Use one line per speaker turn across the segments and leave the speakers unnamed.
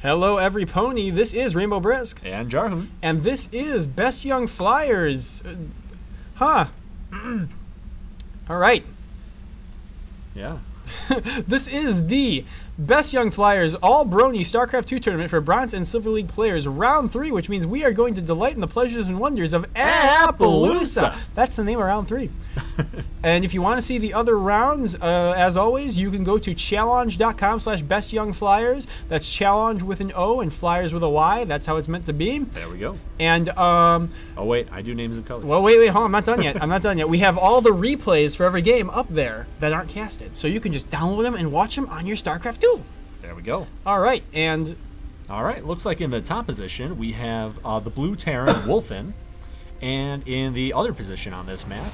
Hello, every pony. This is Rainbow Brisk.
And Jarhun.
And this is Best Young Flyers. All right.
Yeah.
This is the Best Young Flyers all-brony Starcraft 2 tournament for Bronze and Silver League players, round 3, which means we are going to delight in the pleasures and wonders of Appaloosa. That's the name of round 3. And if you want to see the other rounds, as always, you can go to challenge.com/bestyoungflyers. That's challenge with an O and flyers with a Y. That's how it's meant to be.
There we go.
And
oh wait, I do names and colors.
Well, wait, hold on, I'm not done yet. I'm not done yet. We have all the replays for every game up there that aren't casted, so you can just download them and watch them on your Starcraft 2.
There we go.
All right, and
all right, looks like in the top position we have the blue Terran Wolfen. And in the other position on this map,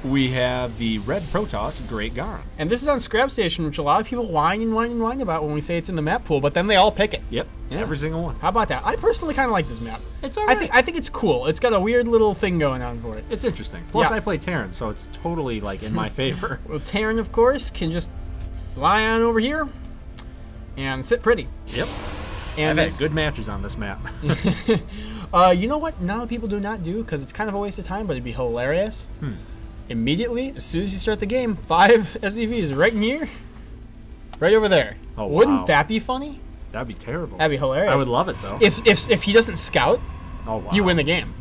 we have the red Protoss GreatGauron.
And this is on Scrap Station, which a lot of people whine about when we say it's in the map pool, but then they all pick it.
Yep, yeah. Every single one.
How about that? I personally kind of like this map.
It's all right.
I think it's cool. It's got a weird little thing going on for it.
It's interesting. Plus, I play Terran, so it's totally like in my favor.
Well, Terran, of course, can just fly on over here and sit pretty.
Yep.
And
I've had good matches on this map.
You know what? Now people do not do, because it's kind of a waste of time, but it'd be hilarious. Immediately, as soon as you start the game, 5 SCVs right in here, right over there.
Oh,
Wouldn't that be funny?
That'd be terrible.
That'd be hilarious.
I would love it though.
If he doesn't scout, you win the game.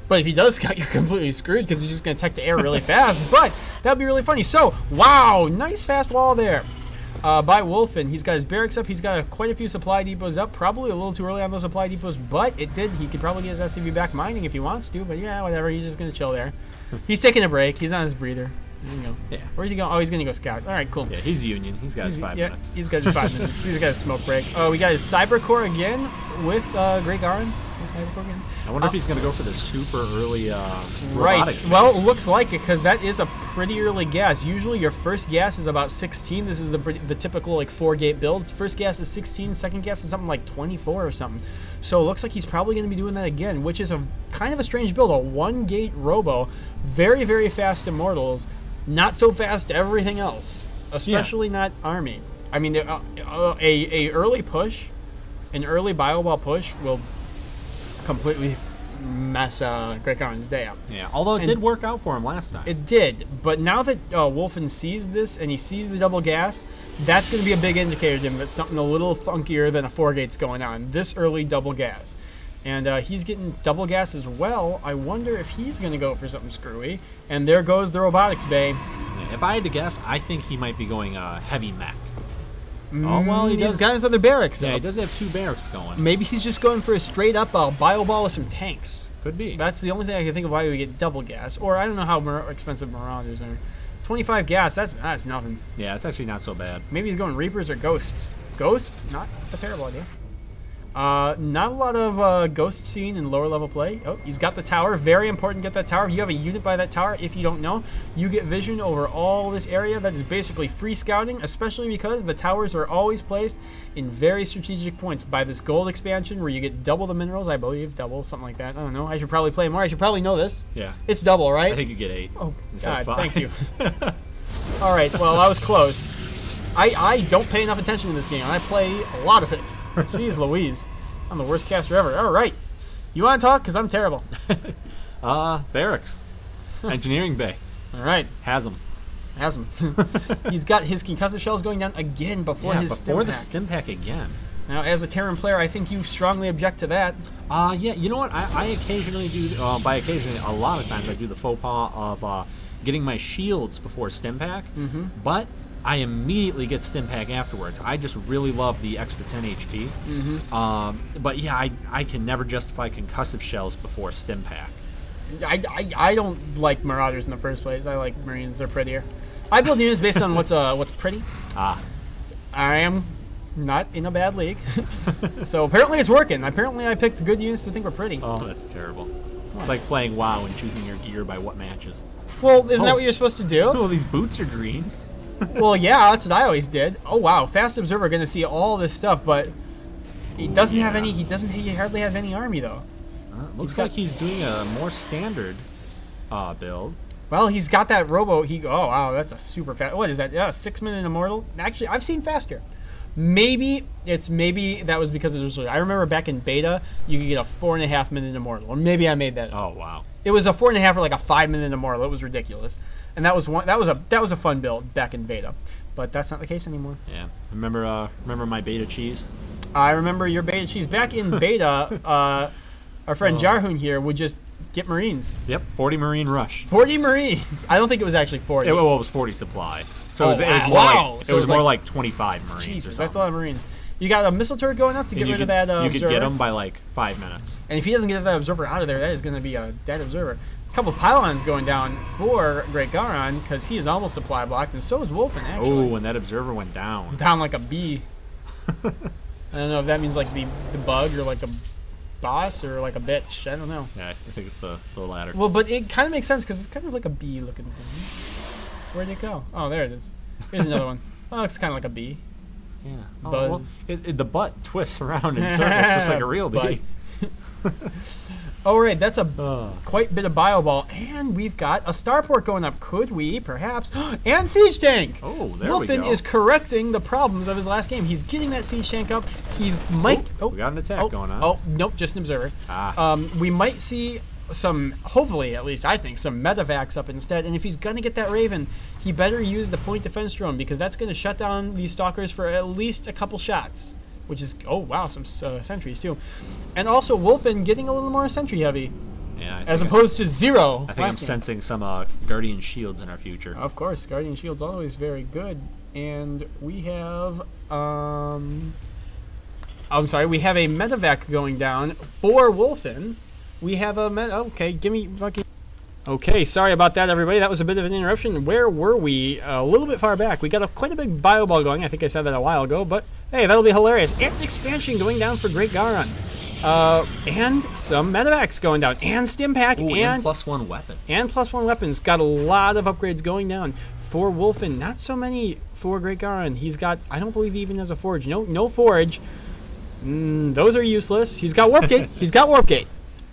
But if he does scout, you're completely screwed because he's just going to tech the air really fast. But that'd be really funny. So, wow, nice fast wall there. By Wolfen. He's got his barracks up. He's got quite a few supply depots up. Probably a little too early on those supply depots, but he could probably get his SCV back mining if he wants to. But yeah, whatever. He's just going to chill there. He's taking a break. He's on his breather. There you go. Yeah. Where's he going? Oh, he's going to go scout. All right, cool.
Yeah, he's Union. He's got his 5 minutes.
He's got his 5 minutes. He's got his smoke break. Oh, we got his Cyber Core again with GreatGauron.
I wonder if he's going to go for the super early
robotics. Well, it looks like it, because that is a pretty early gas. Usually your first gas is about 16. This is the typical like 4-gate build. First gas is 16. Second gas is something like 24 or something. So it looks like he's probably going to be doing that again, which is a kind of a strange build. A 1-gate robo, very, very fast immortals, not so fast everything else, especially not army. I mean, a early push, an early bio-ball push will completely mess GreatGauron's day up.
Yeah, although it did work out for him last time.
It did, but now that Wolfen sees this and he sees the double gas, that's going to be a big indicator to him that something a little funkier than a 4-gate's going on. This early double gas. And he's getting double gas as well. I wonder if he's going to go for something screwy. And there goes the robotics bay.
Yeah, if I had to guess, I think he might be going heavy mech. Oh, well,
he's got his other barracks up.
Yeah, he does have 2 barracks going.
Maybe he's just going for a straight-up bio ball with some tanks.
Could be.
That's the only thing I can think of why we get double gas. Or I don't know how expensive Marauders are. 25 gas, that's nothing.
Yeah, it's actually not so bad.
Maybe he's going Reapers or Ghosts. Ghost? Not a terrible idea. Not a lot of Ghost seen in lower level play. Oh, he's got the tower. Very important to get that tower. If you have a unit by that tower, if you don't know, you get vision over all this area. That is basically free scouting, especially because the towers are always placed in very strategic points. By this gold expansion where you get double the minerals, I believe, double, something like that. I don't know. I should probably play more. I should probably know this.
Yeah.
It's double, right?
I think you get 8.
Oh, God, thank you. All right, well, I was close. I don't pay enough attention to this game. I play a lot of it. Jeez Louise. I'm the worst caster ever. All right. You want to talk? Because I'm terrible.
Barracks. Engineering bay.
All right.
Has him.
He's got his concussive shells going down again before his stim pack.
The stim pack again.
Now, as a Terran player, I think you strongly object to that.
Yeah, you know what? I occasionally do, by occasionally, a lot of times I do the faux pas of getting my shields before stim pack, but I immediately get stim pack afterwards. I just really love the extra 10 HP. But yeah, I can never justify concussive shells before stim pack.
I don't like Marauders in the first place. I like Marines. They're prettier. I build units based on what's pretty. I am not in a bad league. So apparently it's working. Apparently I picked good units to think were pretty.
Oh, that's terrible. It's like playing WoW and choosing your gear by what matches.
Well, isn't that what you're supposed to do?
Well, these boots are green.
Well, yeah, that's what I always did. Oh wow, Fast Observer going to see all this stuff, but he doesn't have any. He hardly has any army though.
Looks like he's doing a more standard build.
Well, he's got that robo. Oh wow, that's a super fast. What is that? Yeah, 6-minute immortal. Actually, I've seen faster. Maybe that was because it was. I remember back in beta, you could get a 4.5 minute immortal, or maybe I made that up.
Oh wow.
It was a 4.5 or like a 5 minute immortal. It was ridiculous, and that was a fun build back in beta, but that's not the case anymore.
Yeah. Remember my beta cheese?
I remember your beta cheese back in beta. Our friend Jarhun here would just get Marines.
Yep. 40 Marine rush.
40 Marines. I don't think it was actually 40.
It was 40 supply. So it was more like 25 Marines.
Jesus, that's a lot of Marines. You got a missile turret going up to get rid of that observer.
You could get him by like 5 minutes.
And if he doesn't get that observer out of there, that is going to be a dead observer. A couple pylons going down for GreatGauron because he is almost supply blocked, and so is Wolfen, actually.
Oh, when that observer went down.
Down like a bee. I don't know if that means like the bug or like a boss or like a bitch. I don't know.
Yeah, I think it's the latter.
Well, but it kind of makes sense because it's kind of like a bee looking thing. Where'd it go? Oh, there it is. Here's another one. Oh, it's kind of like a bee.
Yeah.
Buzz.
Well, the butt twists around in circles just like a real bee.
All right, that's a quite bit of bio ball, and we've got a starport going up. Could we perhaps and siege tank?
Oh, there we go.
Wolfen is correcting the problems of his last game. He's getting that siege tank up. He might.
We got an attack going on.
Oh nope, just an observer. We might see some, hopefully at least I think, some medevacs up instead. And if he's gonna get that Raven, he better use the point defense drone because that's gonna shut down these stalkers for at least a couple shots. Which is, oh wow, some sentries too. And also Wolfen getting a little more sentry heavy.
Yeah.
As opposed to 0.
I think I'm sensing some Guardian Shields in our future.
Of course, Guardian Shields always very good. And we have, I'm sorry, we have a medevac going down for Wolfen. We have a okay, give me fucking. Okay, sorry about that, everybody. That was a bit of an interruption. Where were we? A little bit far back. We got quite a big bio ball going. I think I said that a while ago, but hey, that'll be hilarious. And expansion going down for GreatGauron. And some medevacs going down. And Stimpack.
And +1 weapon.
And +1 weapons. Got a lot of upgrades going down. For Wolfen, not so many for GreatGauron. He's got, I don't believe he even has a forge. No forge. Those are useless. He's got Warp Gate. He's got Warp Gate.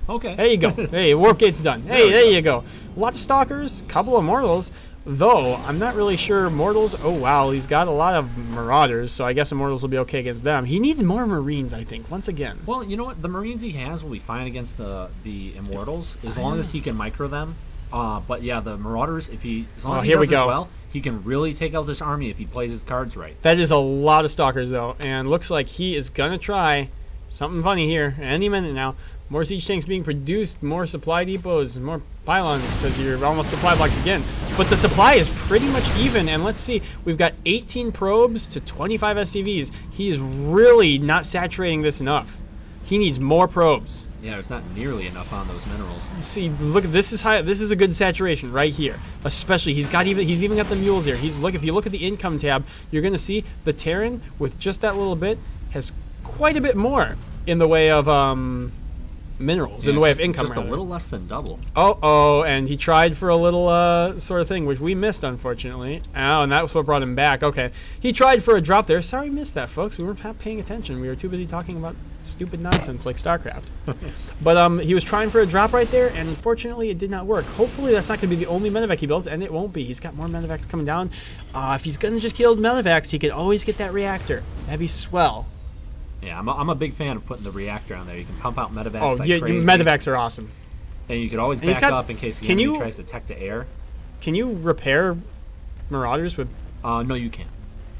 Okay.
There you go. Hey, Warp Gate's done. Hey, there you go. A lot of stalkers, couple of mortals. Though, I'm not really sure mortals. Oh, wow. He's got a lot of marauders, so I guess immortals will be okay against them. He needs more marines, I think, once again.
Well, you know what? The marines he has will be fine against the immortals, as long as he can micro them. But yeah, the marauders, as long as he does this well, he can really take out this army if he plays his cards right.
That is a lot of stalkers, though, and looks like he is going to try something funny here any minute now. More siege tanks being produced, more supply depots, more pylons, because you're almost supply blocked again. But the supply is pretty much even, and let's see, we've got 18 probes to 25 SCVs. He's really not saturating this enough. He needs more probes.
Yeah, there's not nearly enough on those minerals.
See, look, this is high. This is a good saturation right here. Especially, he's even got the mules here. If you look at the income tab, you're going to see the Terran with just that little bit has quite a bit more in the way of minerals, in the way of income.
Just a little less than double.
Oh, and he tried for a little sort of thing, which we missed, unfortunately. Oh, and that was what brought him back. Okay. He tried for a drop there. Sorry, missed that, folks. We weren't paying attention. We were too busy talking about stupid nonsense like Starcraft. But he was trying for a drop right there, and unfortunately, it did not work. Hopefully, that's not going to be the only medevac he builds, and it won't be. He's got more medevacs coming down. If he's going to just kill medevacs, he could always get that reactor. That'd be swell.
Yeah, I'm a big fan of putting the reactor on there. You can pump out medevacs
like crazy. Medevacs are awesome.
And you could always back up in case the enemy tries to tech to air.
Can you repair marauders with...
No, you can't.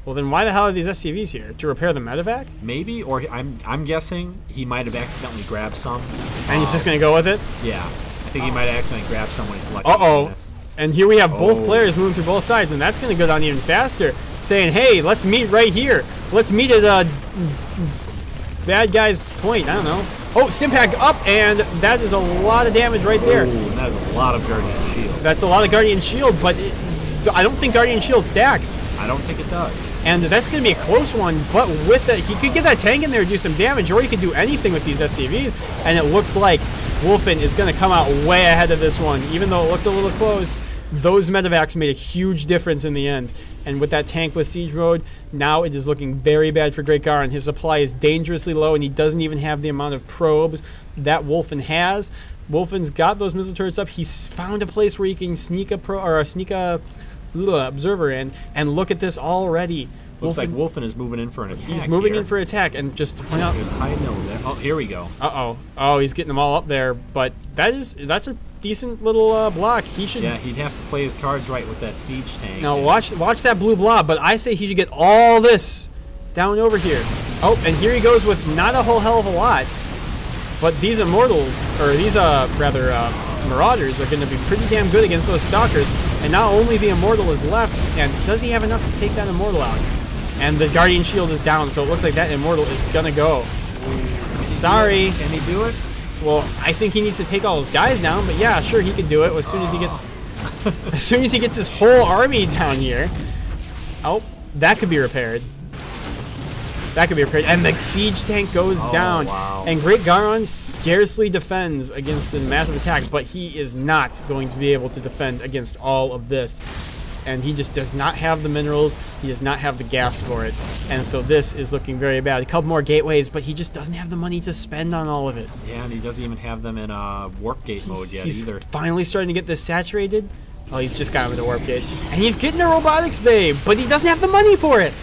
Well, then why the hell are these SCVs here? To repair the medevac?
Maybe, or I'm guessing he might have accidentally grabbed some.
And he's just going to go with it?
Yeah. I think he might have accidentally grabbed some when he selected
units. And here we have both players moving through both sides, and that's going to go down even faster. Saying, hey, let's meet right here. Let's meet at bad guy's point. I don't know. Oh, Stimpack up, and that is a lot of damage right there.
Ooh, that is a lot of Guardian Shield.
That's a lot of Guardian Shield, but I don't think Guardian Shield stacks.
I don't think it does.
And that's going to be a close one, but with that, he could get that tank in there and do some damage, or he could do anything with these SCVs, and it looks like Wolfen is going to come out way ahead of this one. Even though it looked a little close, those medevacs made a huge difference in the end. And with that tank with siege mode, now it is looking very bad for GreatGauron. His supply is dangerously low, and he doesn't even have the amount of probes that Wolfen has. Wolfen's got those missile turrets up. He's found a place where he can sneak a observer in, and look at this already.
Looks like Wolfen is moving in for an attack.
He's moving
here.
in for an attack, and just to point out,
There's high note there. Oh, here we go.
Oh, he's getting them all up there, but that's a decent little block. He should.
Yeah, he'd have to play his cards right with that siege tank.
Now watch that blue blob, but I say he should get all this down over here. Oh, and here he goes with not a whole hell of a lot, but these immortals, or these marauders, are going to be pretty damn good against those stalkers. And not only the immortal is left, and does he have enough to take that immortal out? And the guardian shield is down, so it looks like that immortal is gonna go. Sorry.
Can he do it?
Well, I think he needs to take all his guys down, but yeah, sure, he can do it as soon as he gets as soon as he gets his whole army down here. Oh, that could be repaired. That could be repaired. And the siege tank goes down.
Wow.
And GreatGauron scarcely defends against a massive attack, but he is not going to be able to defend against all of this. And he just does not have the minerals. He does not have the gas for it. And so this is looking very bad. A couple more gateways, but he just doesn't have the money to spend on all of it.
Yeah, and he doesn't even have them in warp gate mode yet
he's
either.
Finally starting to get this saturated. Oh, he's just got him into warp gate. And he's getting a robotics babe, but he doesn't have the money for it.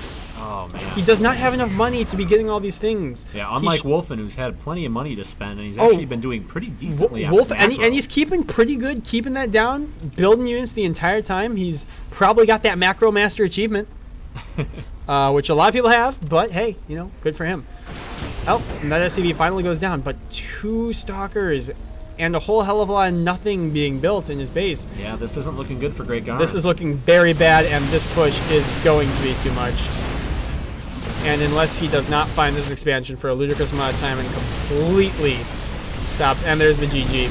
Oh, man.
He does not have enough money to be getting all these things.
Yeah, unlike Wolfen, who's had plenty of money to spend, and he's actually been doing pretty decently.
Wolfen, and he's keeping pretty good, keeping that down, building units the entire time. He's probably got that macro master achievement, which a lot of people have, but hey, you know, good for him. Oh, and that SCV finally goes down, but 2 stalkers and a whole hell of a lot of nothing being built in his base.
Yeah, this isn't looking good for GreatGauron.
This is looking very bad, and this push is going to be too much. And unless he does not find this expansion for a ludicrous amount of time and completely stops, and there's the GG,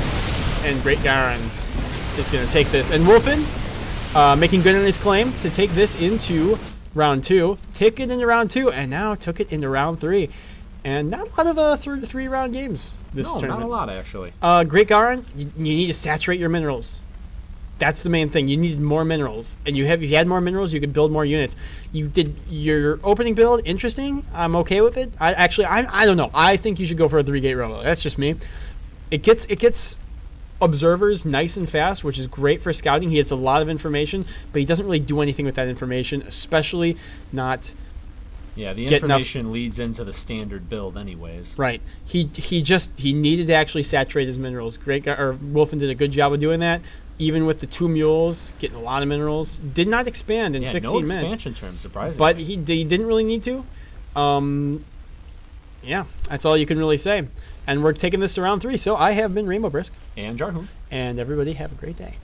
and GreatGauron is going to take this. And Wolfen, making good on his claim to take this into round 2, take it into round 2, and now took it into round 3. And not a lot of 3-round games this tournament.
No, not a lot, actually.
GreatGauron, you need to saturate your minerals. That's the main thing. You need more minerals, and if you had more minerals, you could build more units. You did your opening build interesting. I'm okay with it. I don't know. I think you should go for a 3-gate robo. That's just me. It gets observers nice and fast, which is great for scouting. He gets a lot of information, but he doesn't really do anything with that information, especially not.
Yeah, the information leads into the standard build, anyways.
Right. He needed to actually saturate his minerals. Wolfen did a good job of doing that. Even with the 2 mules, getting a lot of minerals. Did not expand in 16 minutes.
No expansions for him, surprisingly.
But he didn't really need to. Yeah, that's all you can really say. And we're taking this to round 3. So I have been Rainbow Brisk.
And Jarhoon.
And everybody have a great day.